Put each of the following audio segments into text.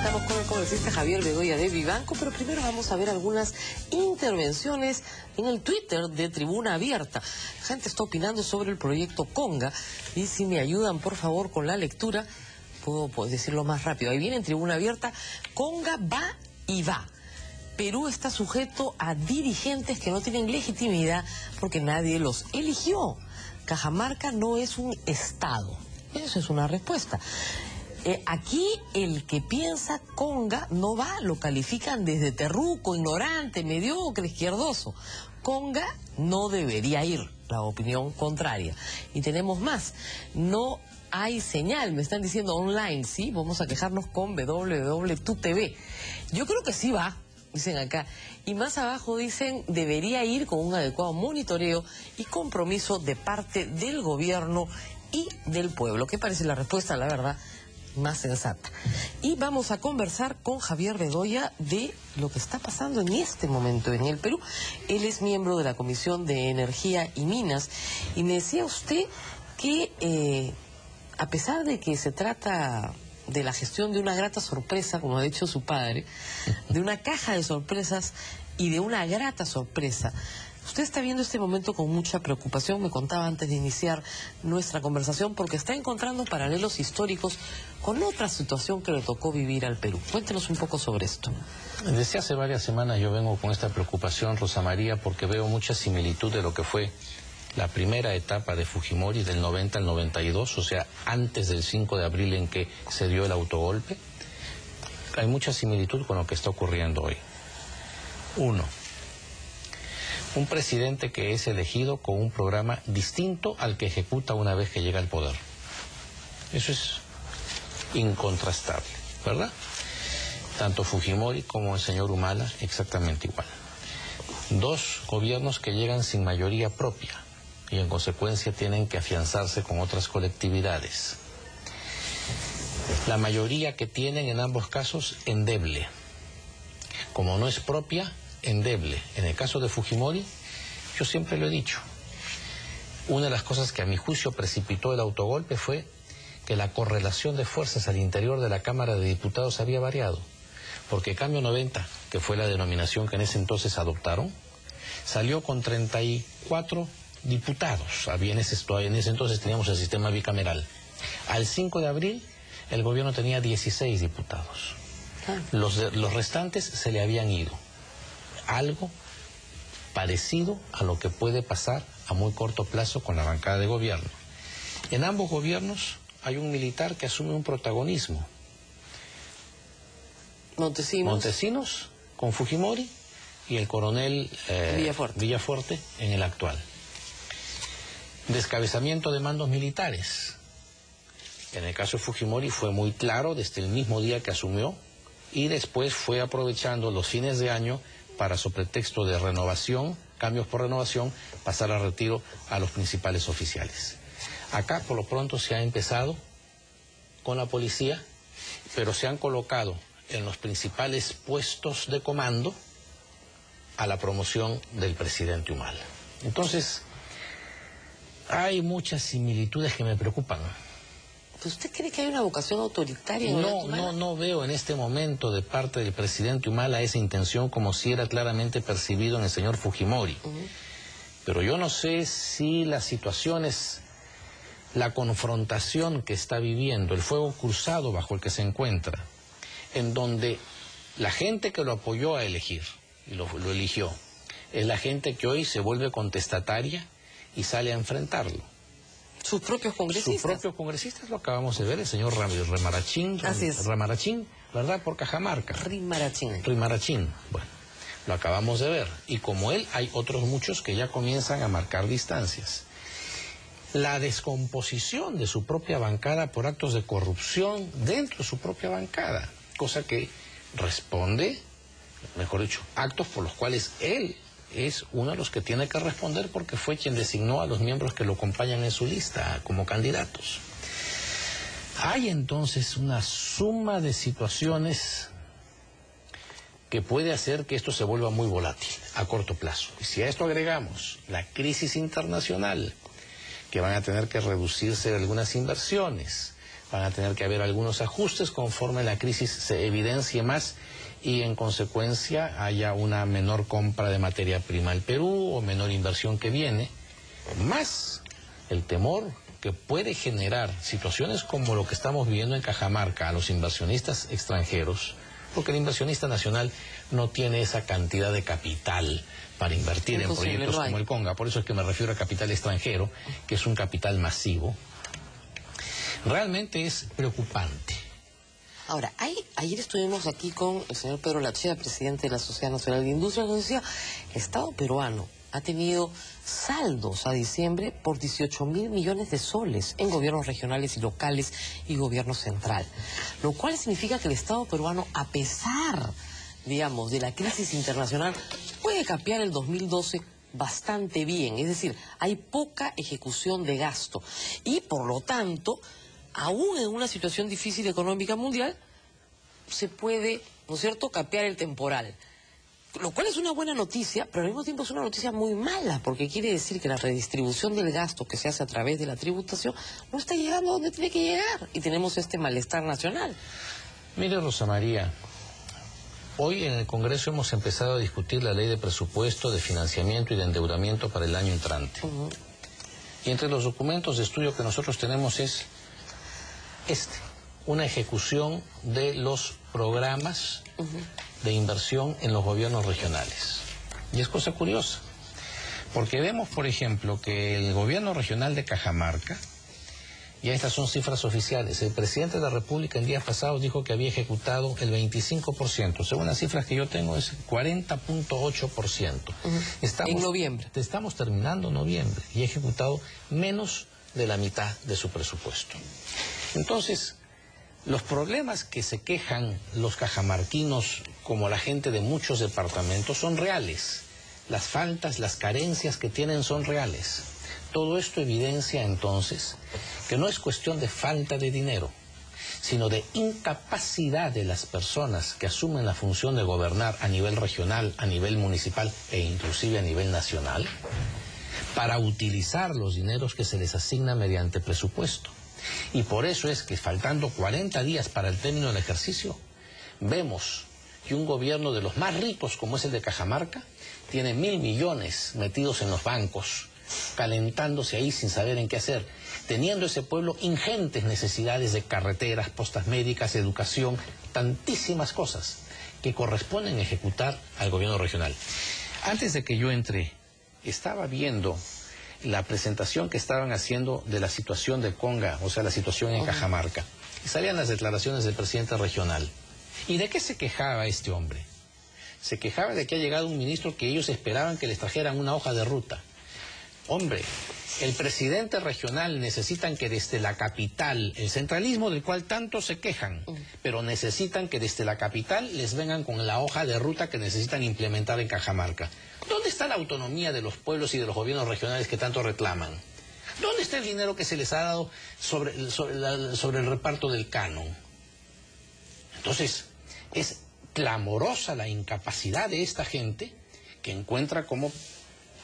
Estamos con el congresista Javier Bedoya de Vivanco, pero primero vamos a ver algunas intervenciones en el Twitter de Tribuna Abierta. La gente está opinando sobre el proyecto Conga y si me ayudan por favor con la lectura, puedo decirlo más rápido. Ahí viene en Tribuna Abierta: Conga va y va. Perú está sujeto a dirigentes que no tienen legitimidad porque nadie los eligió. Cajamarca no es un estado. Eso es una respuesta. Aquí el que piensa Conga no va, lo califican desde terruco, ignorante, mediocre, izquierdoso. Conga no debería ir, la opinión contraria. Y tenemos más, no hay señal, me están diciendo online, ¿sí? Vamos a quejarnos con www.tutv. Yo creo que sí va, dicen acá. Y más abajo dicen, debería ir con un adecuado monitoreo y compromiso de parte del gobierno y del pueblo. ¿Qué parece la respuesta, la verdad, más sensata? Y vamos a conversar con Javier Bedoya de lo que está pasando en este momento en el Perú. Él es miembro de la Comisión de Energía y Minas y me decía usted que a pesar de que se trata de la gestión de una grata sorpresa, como ha dicho su padre, de una caja de sorpresas y de una grata sorpresa, usted está viendo este momento con mucha preocupación, me contaba antes de iniciar nuestra conversación, porque está encontrando paralelos históricos con otra situación que le tocó vivir al Perú. Cuéntenos un poco sobre esto. Desde hace varias semanas yo vengo con esta preocupación, Rosa María, porque veo mucha similitud de lo que fue la primera etapa de Fujimori del 90 al 92, o sea, antes del 5 de abril en que se dio el autogolpe. Hay mucha similitud con lo que está ocurriendo hoy. Uno, un presidente que es elegido con un programa distinto al que ejecuta una vez que llega al poder. Eso es incontrastable, ¿verdad? Tanto Fujimori como el señor Humala, exactamente igual. Dos gobiernos que llegan sin mayoría propia y en consecuencia tienen que afianzarse con otras colectividades. La mayoría que tienen en ambos casos, endeble. Como no es propia, endeble. En el caso de Fujimori, yo siempre lo he dicho, una de las cosas que a mi juicio precipitó el autogolpe fue que la correlación de fuerzas al interior de la Cámara de Diputados había variado, porque Cambio 90, que fue la denominación que en ese entonces adoptaron, salió con 34 diputados. En ese entonces teníamos el sistema bicameral. Al 5 de abril, el gobierno tenía 16 diputados. Los restantes se le habían ido. Algo parecido a lo que puede pasar a muy corto plazo con la bancada de gobierno. En ambos gobiernos hay un militar que asume un protagonismo. Montesinos con Fujimori y el coronel Villafuerte en el actual. Descabezamiento de mandos militares. En el caso de Fujimori fue muy claro desde el mismo día que asumió y después fue aprovechando los fines de año para, sobre pretexto de renovación, cambios por renovación, pasar a retiro a los principales oficiales. Acá por lo pronto se ha empezado con la policía, pero se han colocado en los principales puestos de comando a la promoción del presidente Humala. Entonces, hay muchas similitudes que me preocupan. ¿Usted cree que hay una vocación autoritaria en Humala? No veo en este momento de parte del presidente Humala esa intención como si era claramente percibido en el señor Fujimori. Pero yo no sé si las situaciones, la confrontación que está viviendo, el fuego cruzado bajo el que se encuentra, en donde la gente que lo apoyó a elegir, y lo eligió, es la gente que hoy se vuelve contestataria y sale a enfrentarlo. Sus propios congresistas. Sus propios congresistas, lo acabamos de ver, el señor Ramarachín, ¿verdad? Por Cajamarca. Rimarachín, bueno, lo acabamos de ver. Y como él, hay otros muchos que ya comienzan a marcar distancias. La descomposición de su propia bancada por actos de corrupción dentro de su propia bancada, cosa que responde, mejor dicho, actos por los cuales él es uno de los que tiene que responder porque fue quien designó a los miembros que lo acompañan en su lista como candidatos. Hay entonces una suma de situaciones que puede hacer que esto se vuelva muy volátil a corto plazo. Y si a esto agregamos la crisis internacional, que van a tener que reducirse algunas inversiones, van a tener que haber algunos ajustes conforme la crisis se evidencie más y en consecuencia haya una menor compra de materia prima al Perú o menor inversión que viene, más el temor que puede generar situaciones como lo que estamos viviendo en Cajamarca a los inversionistas extranjeros, porque el inversionista nacional no tiene esa cantidad de capital para invertir en proyectos como el Conga. Por eso es que me refiero a capital extranjero, que es un capital masivo. Realmente es preocupante. Ahora, ayer estuvimos aquí con el señor Pedro Lachea, presidente de la Sociedad Nacional de Industria, nos decía, el Estado peruano ha tenido saldos a diciembre por 18.000 millones de soles en gobiernos regionales y locales y gobierno central, lo cual significa que el Estado peruano, a pesar, digamos, de la crisis internacional, puede capear el 2012 bastante bien, es decir, hay poca ejecución de gasto y por lo tanto, aún en una situación difícil económica mundial, se puede, ¿no es cierto?, capear el temporal. Lo cual es una buena noticia, pero al mismo tiempo es una noticia muy mala, porque quiere decir que la redistribución del gasto que se hace a través de la tributación no está llegando a donde tiene que llegar, y tenemos este malestar nacional. Mire, Rosa María, hoy en el Congreso hemos empezado a discutir la ley de presupuesto, de financiamiento y de endeudamiento para el año entrante. Y entre los documentos de estudio que nosotros tenemos es una ejecución de los programas de inversión en los gobiernos regionales. Y es cosa curiosa, porque vemos, por ejemplo, que el gobierno regional de Cajamarca, ya estas son cifras oficiales, el presidente de la República en días pasados dijo que había ejecutado el 25%, según las cifras que yo tengo es 40.8%. En noviembre. Estamos terminando noviembre y ha ejecutado menos de la mitad de su presupuesto. Entonces, los problemas que se quejan los cajamarquinos, como la gente de muchos departamentos, son reales. Las faltas, las carencias que tienen son reales. Todo esto evidencia entonces que no es cuestión de falta de dinero, sino de incapacidad de las personas que asumen la función de gobernar a nivel regional, a nivel municipal e inclusive a nivel nacional, para utilizar los dineros que se les asigna mediante presupuesto. Y por eso es que faltando 40 días para el término del ejercicio, vemos que un gobierno de los más ricos, como es el de Cajamarca, tiene 1.000 millones metidos en los bancos, calentándose ahí sin saber en qué hacer, teniendo ese pueblo ingentes necesidades de carreteras, postas médicas, educación, tantísimas cosas que corresponden ejecutar al gobierno regional. Antes de que yo entré, estaba viendo la presentación que estaban haciendo de la situación de Conga, o sea, la situación en Cajamarca. Y salían las declaraciones del presidente regional. ¿Y de qué se quejaba este hombre? Se quejaba de que ha llegado un ministro que ellos esperaban que les trajeran una hoja de ruta. Hombre, el presidente regional necesitan que desde la capital, el centralismo del cual tanto se quejan, pero necesitan que desde la capital les vengan con la hoja de ruta que necesitan implementar en Cajamarca. ¿Dónde está la autonomía de los pueblos y de los gobiernos regionales que tanto reclaman? ¿Dónde está el dinero que se les ha dado sobre el reparto del canon? Entonces, es clamorosa la incapacidad de esta gente que encuentra como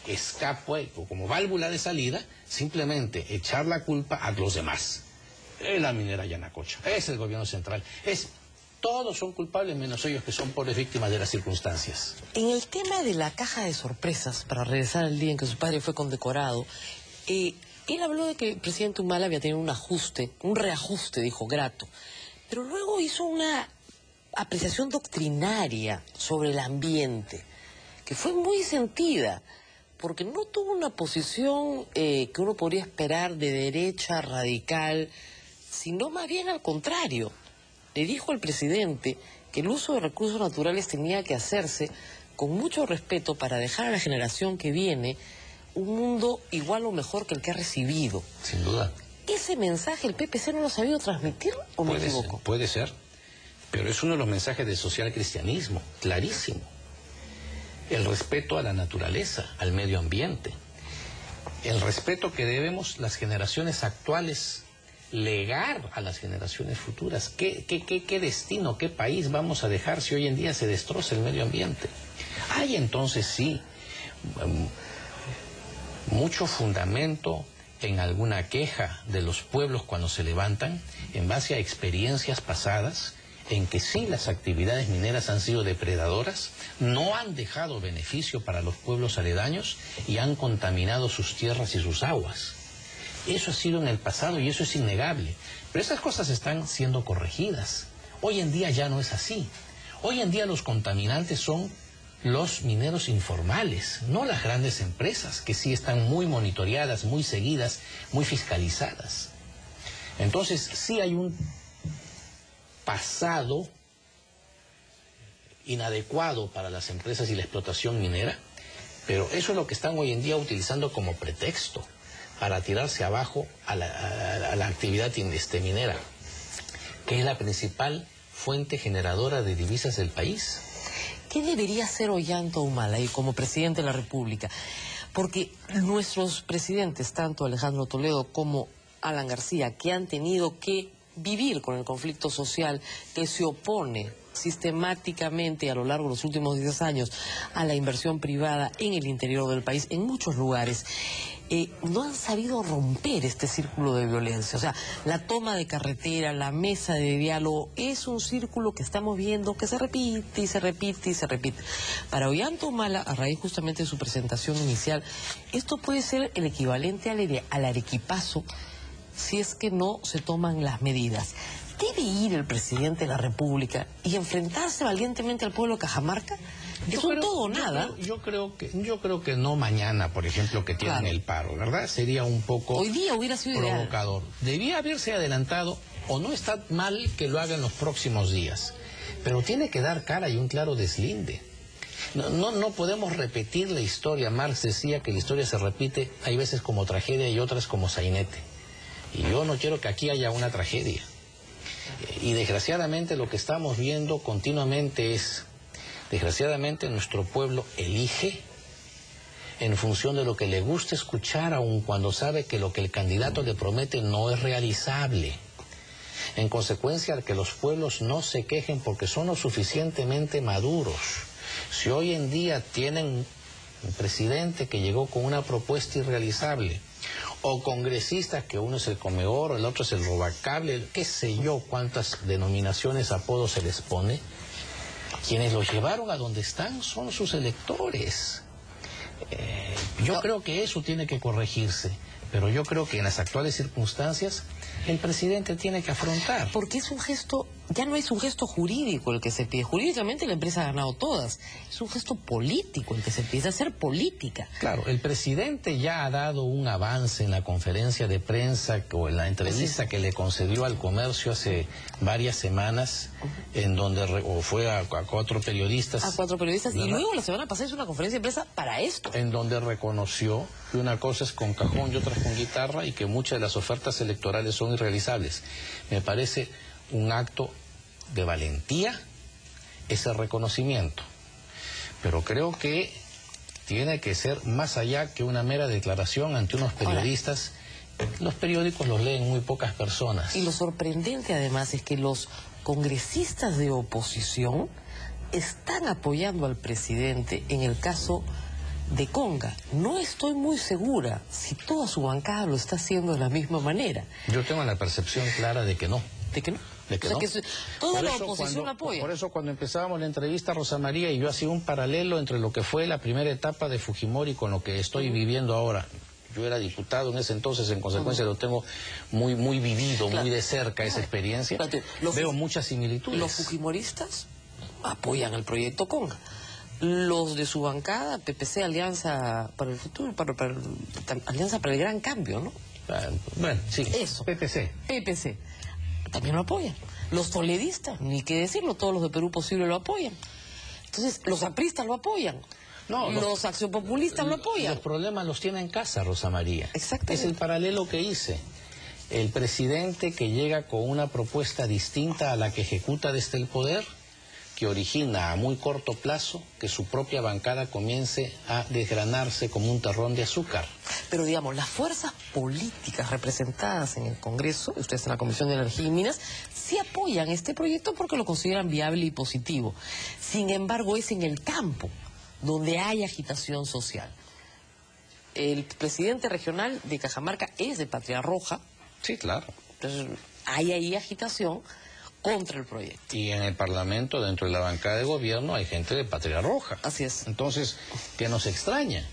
escape o como válvula de salida simplemente echar la culpa a los demás. Es la minera Yanacocha, es el gobierno central, todos son culpables menos ellos que son pobres víctimas de las circunstancias. En el tema de la caja de sorpresas, para regresar al día en que su padre fue condecorado, él habló de que el presidente Humala había tenido un reajuste, dijo, grato, pero luego hizo una apreciación doctrinaria sobre el ambiente, que fue muy sentida, porque no tuvo una posición que uno podría esperar de derecha radical, sino más bien al contrario. Le dijo al presidente que el uso de recursos naturales tenía que hacerse con mucho respeto para dejar a la generación que viene un mundo igual o mejor que el que ha recibido. Sin duda. ¿Ese mensaje el PPC no lo ha sabido transmitir o me equivoco? Puede ser, pero es uno de los mensajes del social cristianismo, clarísimo. El respeto a la naturaleza, al medio ambiente. El respeto que debemos las generaciones actuales legar a las generaciones futuras. ¿Qué destino, qué país vamos a dejar si hoy en día se destroza el medio ambiente? Hay entonces sí mucho fundamento en alguna queja de los pueblos cuando se levantan, en base a experiencias pasadas, en que sí las actividades mineras han sido depredadoras, no han dejado beneficio para los pueblos aledaños y han contaminado sus tierras y sus aguas. Eso ha sido en el pasado y eso es innegable. Pero esas cosas están siendo corregidas. Hoy en día ya no es así. Hoy en día los contaminantes son los mineros informales, no las grandes empresas, que sí están muy monitoreadas, muy seguidas, muy fiscalizadas. Entonces sí hay un pasado inadecuado para las empresas y la explotación minera, pero eso es lo que están hoy en día utilizando como pretexto para tirarse abajo a la actividad minera, que es la principal fuente generadora de divisas del país. ¿Qué debería hacer Ollanta Humala como presidente de la República? Porque nuestros presidentes, tanto Alejandro Toledo como Alan García, que han tenido que vivir con el conflicto social que se opone sistemáticamente a lo largo de los últimos 10 años a la inversión privada en el interior del país, en muchos lugares, no han sabido romper este círculo de violencia. O sea, la toma de carretera, la mesa de diálogo, es un círculo que estamos viendo que se repite y se repite y se repite. Para Ollanta Humala, a raíz justamente de su presentación inicial, esto puede ser el equivalente al arequipazo si es que no se toman las medidas. ¿Debe ir el presidente de la República y enfrentarse valientemente al pueblo de Cajamarca? Es un todo o nada. Yo creo que no mañana, por ejemplo, que tienen el paro, ¿verdad? Sería un poco hoy día hubiera sido provocador. Ideal. Debía haberse adelantado, o no está mal que lo haga en los próximos días, pero tiene que dar cara y un claro deslinde. No podemos repetir la historia. Marx decía que la historia se repite, hay veces como tragedia y otras como sainete. Y yo no quiero que aquí haya una tragedia. Y desgraciadamente lo que estamos viendo continuamente es, desgraciadamente nuestro pueblo elige en función de lo que le gusta escuchar, aun cuando sabe que lo que el candidato le promete no es realizable. En consecuencia, que los pueblos no se quejen porque son lo suficientemente maduros. Si hoy en día tienen un presidente que llegó con una propuesta irrealizable, o congresistas que uno es el come oro, el otro es el robacable, qué sé yo cuántas denominaciones, apodos se les pone, quienes los llevaron a donde están son sus electores. Yo creo que eso tiene que corregirse, pero yo creo que en las actuales circunstancias el presidente tiene que afrontar. Porque es un gesto, ya no es un gesto jurídico el que se pide. Jurídicamente la empresa ha ganado todas. Es un gesto político el que se pide, hacer política. Claro, el presidente ya ha dado un avance en la conferencia de prensa o en la entrevista que le concedió al Comercio hace varias semanas, en donde fue a 4 periodistas. A 4 periodistas, ¿verdad? Y luego la semana pasada hizo una conferencia de prensa para esto. En donde reconoció que una cosa es con cajón y otra con guitarra y que muchas de las ofertas electorales son irrealizables. Me parece un acto de valentía ese reconocimiento, pero creo que tiene que ser más allá que una mera declaración ante unos periodistas. Los periódicos los leen muy pocas personas. Y lo sorprendente además es que los congresistas de oposición están apoyando al presidente en el caso de Conga. No estoy muy segura si toda su bancada lo está haciendo de la misma manera. Yo tengo la percepción clara de que no. ¿De que no? De que no. Que toda la oposición apoya. Por eso cuando empezábamos la entrevista, Rosa María, y yo hacía un paralelo entre lo que fue la primera etapa de Fujimori con lo que estoy viviendo ahora. Yo era diputado en ese entonces, en consecuencia lo tengo muy vivido, muy de cerca esa experiencia. Veo muchas similitudes. Los fujimoristas apoyan el proyecto Conga. Los de su bancada, PPC, Alianza para el Futuro, Alianza para el Gran Cambio, ¿no? Bueno, sí. Eso. PPC. También lo apoyan. Los toledistas, ni qué decirlo, todos los de Perú Posible lo apoyan. Entonces, los apristas lo apoyan. No, los accionpopulistas lo apoyan. Los problemas los tiene en casa, Rosa María. Exactamente. Es el paralelo que hice. El presidente que llega con una propuesta distinta a la que ejecuta desde el poder, que origina a muy corto plazo que su propia bancada comience a desgranarse como un terrón de azúcar. Pero digamos, las fuerzas políticas representadas en el Congreso, ustedes en la Comisión de Energía y Minas, sí apoyan este proyecto porque lo consideran viable y positivo. Sin embargo, es en el campo donde hay agitación social. el presidente regional de Cajamarca es de Patria Roja. Sí, claro. Entonces, hay ahí agitación contra el proyecto. Y en el Parlamento, dentro de la bancada de gobierno, hay gente de Patria Roja. Así es. Entonces, ¿qué nos extraña?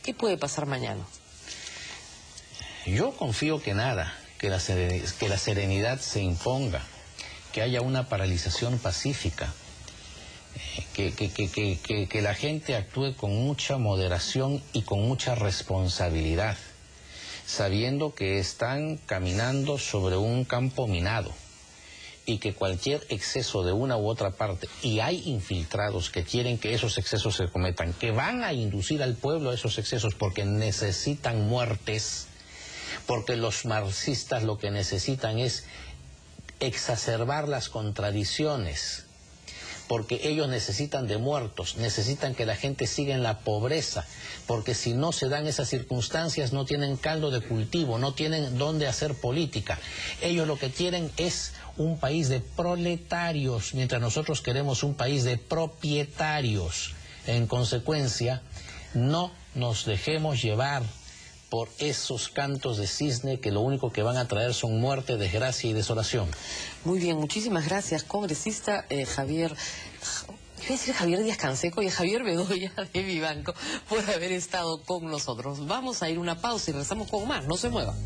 ¿Qué puede pasar mañana? Yo confío que nada, que la serenidad se imponga, que haya una paralización pacífica, que la gente actúe con mucha moderación y con mucha responsabilidad, sabiendo que están caminando sobre un campo minado y que cualquier exceso de una u otra parte, y hay infiltrados que quieren que esos excesos se cometan, que van a inducir al pueblo a esos excesos porque necesitan muertes, porque los marxistas lo que necesitan es exacerbar las contradicciones, porque ellos necesitan de muertos, necesitan que la gente siga en la pobreza, porque si no se dan esas circunstancias no tienen caldo de cultivo, no tienen dónde hacer política. Ellos lo que quieren es un país de proletarios, mientras nosotros queremos un país de propietarios. En consecuencia, no nos dejemos llevar por esos cantos de cisne que lo único que van a traer son muerte, desgracia y desolación. Muy bien, muchísimas gracias, congresista Javier... Iba a decir Javier Díaz Canseco y a Javier Bedoya de Vivanco por haber estado con nosotros. Vamos a ir a una pausa y regresamos con más. No se muevan.